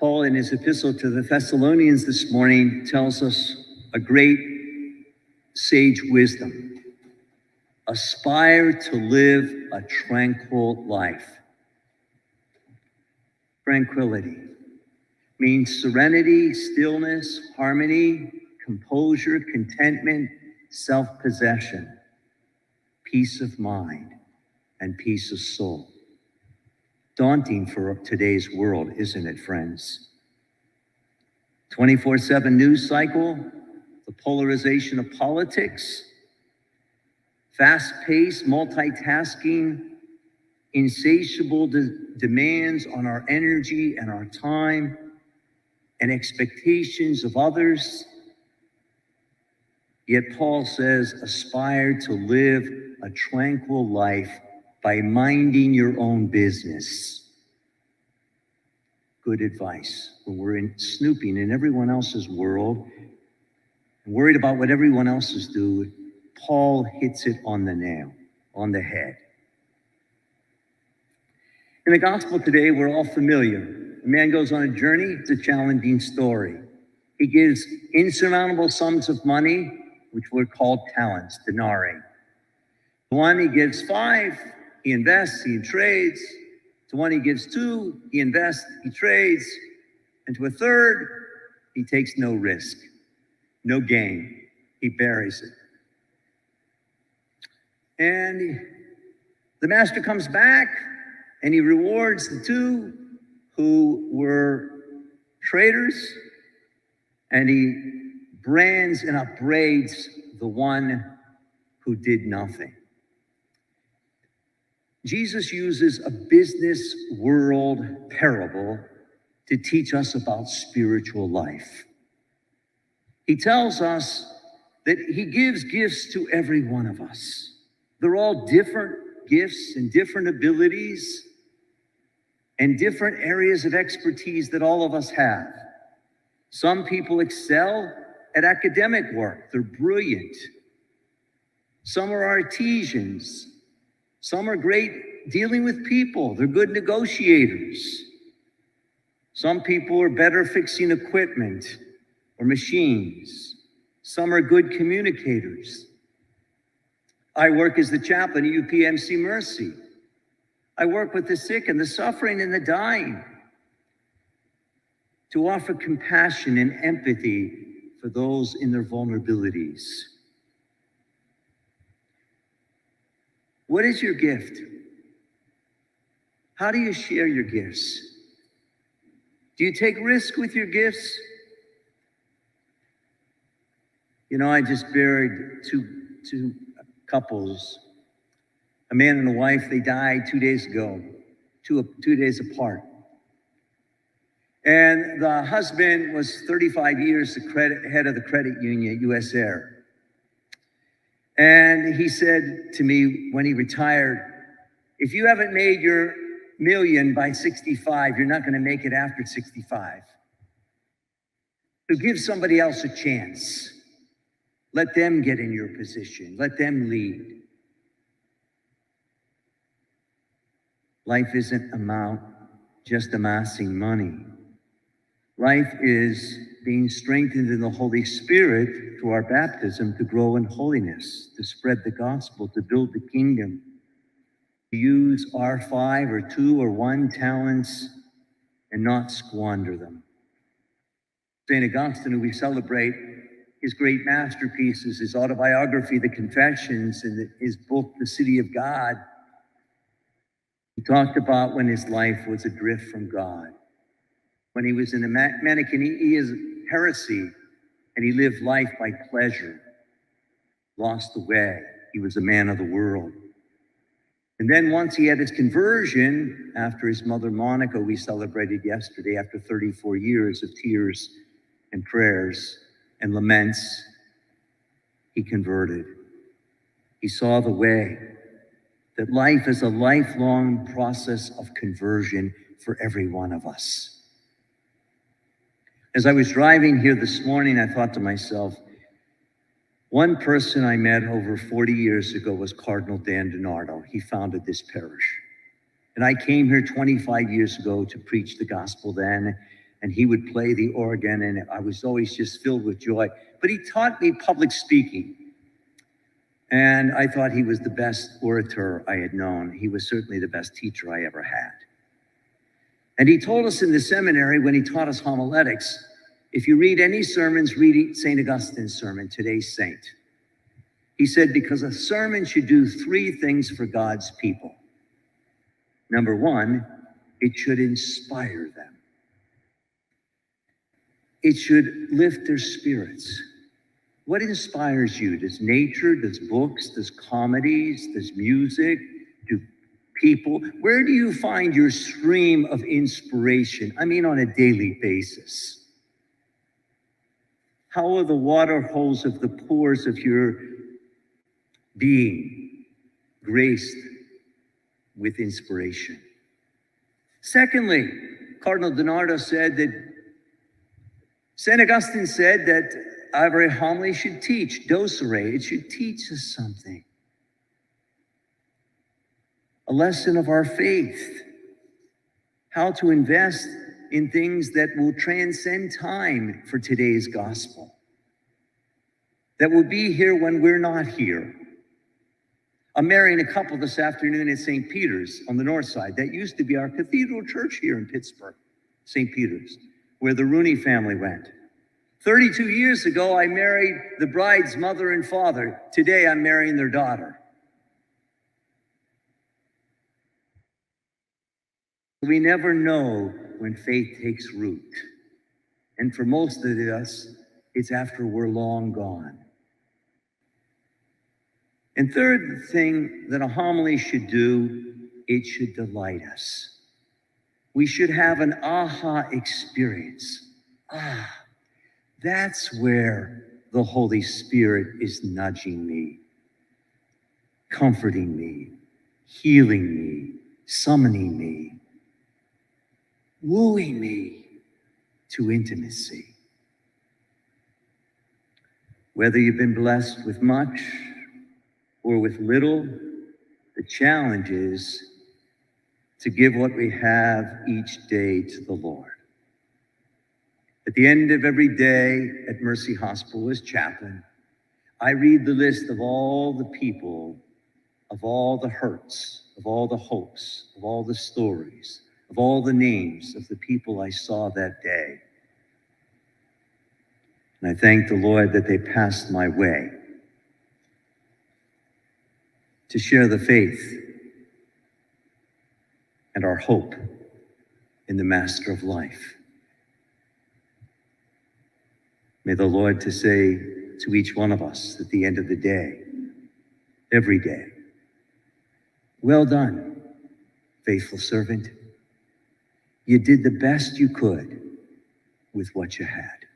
Paul, in his epistle to the Thessalonians this morning, tells us a great sage wisdom. Aspire to live a tranquil life. Tranquility means serenity, stillness, harmony, composure, contentment, self-possession, peace of mind, and peace of soul. Daunting for today's world, isn't it, friends? 24/7 news cycle, the polarization of politics, fast-paced, multitasking, insatiable demands on our energy and our time, and expectations of others. Yet Paul says, aspire to live a tranquil life by minding your own business. Good advice. When we're snooping in everyone else's world, and worried about what everyone else is doing, Paul hits it on the nail, on the head. In the gospel today, we're all familiar. A man goes on a journey. It's a challenging story. He gives insurmountable sums of money, which were called talents, denarii. To one, he gives 5, he invests, he trades. To one, he gives 2, he invests, he trades. And to a third, he takes no risk, no gain. He buries it. And the master comes back and he rewards the 2 who were traders, and he brands and upbraids the one who did nothing. Jesus uses a business world parable to teach us about spiritual life. He tells us that he gives gifts to every one of us. They're all different gifts and different abilities and different areas of expertise that all of us have. Some people excel at academic work. They're brilliant. Some are artisans. Some are great dealing with people. They're good negotiators. Some people are better fixing equipment or machines. Some are good communicators. I work as the chaplain at UPMC Mercy. I work with the sick and the suffering and the dying to offer compassion and empathy for those in their vulnerabilities. What is your gift? How do you share your gifts? Do you take risk with your gifts? You know, I just buried two couples, a man and a wife. They died 2 days ago, two days apart. And the husband was 35 years the head of the credit union at US Air. And he said to me when he retired, if you haven't made your million by 65, you're not going to make it after 65. So give somebody else a chance. Let them get in your position. Let them lead. Life isn't about just amassing money. Life is being strengthened in the Holy Spirit through our baptism to grow in holiness, to spread the gospel, to build the kingdom, to use our 5 or 2 or 1 talents and not squander them. St. Augustine, who we celebrate, his great masterpieces, his autobiography, The Confessions, and his book, The City of God, he talked about when his life was adrift from God. When he was in a Manichaean heresy and he lived life by pleasure, lost the way. He was a man of the world. And then once he had his conversion, after his mother Monica, we celebrated yesterday, after 34 years of tears and prayers and laments, he converted. He saw the way, that life is a lifelong process of conversion for every one of us. As I was driving here this morning, I thought to myself, one person I met over 40 years ago was Cardinal Dan DiNardo. He founded this parish. And I came here 25 years ago to preach the gospel then. and he would play the organ, and I was always just filled with joy. But he taught me public speaking, and I thought he was the best orator I had known. He was certainly the best teacher I ever had. And he told us in the seminary when he taught us homiletics, if you read any sermons, read St. Augustine's sermon, Today's Saint. He said, because a sermon should do three things for God's people. Number one, it should inspire them. It should lift their spirits. What inspires you? Does nature, does books, does comedies, does music, do people? Where do you find your stream of inspiration? I mean, on a daily basis. How are the water holes of the pores of your being graced with inspiration? Secondly, Cardinal DiNardo said that St. Augustine said that every homily should teach, docere, it should teach us something. A lesson of our faith, how to invest in things that will transcend time for today's gospel, that will be here when we're not here. I'm marrying a couple this afternoon at St. Peter's on the north side. That used to be our cathedral church here in Pittsburgh, St. Peter's, where the Rooney family went. 32 years ago, I married the bride's mother and father. Today, I'm marrying their daughter. We never know when faith takes root. And for most of us, it's after we're long gone. And third thing that a homily should do, it should delight us. We should have an aha experience. That's where the Holy Spirit is nudging me, comforting me, healing me, summoning me, wooing me to intimacy. Whether you've been blessed with much or with little, the challenge is to give what we have each day to the Lord. At the end of every day at Mercy Hospital as chaplain, I read the list of all the people, of all the hurts, of all the hopes, of all the stories, of all the names of the people I saw that day. And I thank the Lord that they passed my way to share the faith and our hope in the Master of life. May the Lord to say to each one of us at the end of the day, every day, well done, faithful servant. You did the best you could with what you had.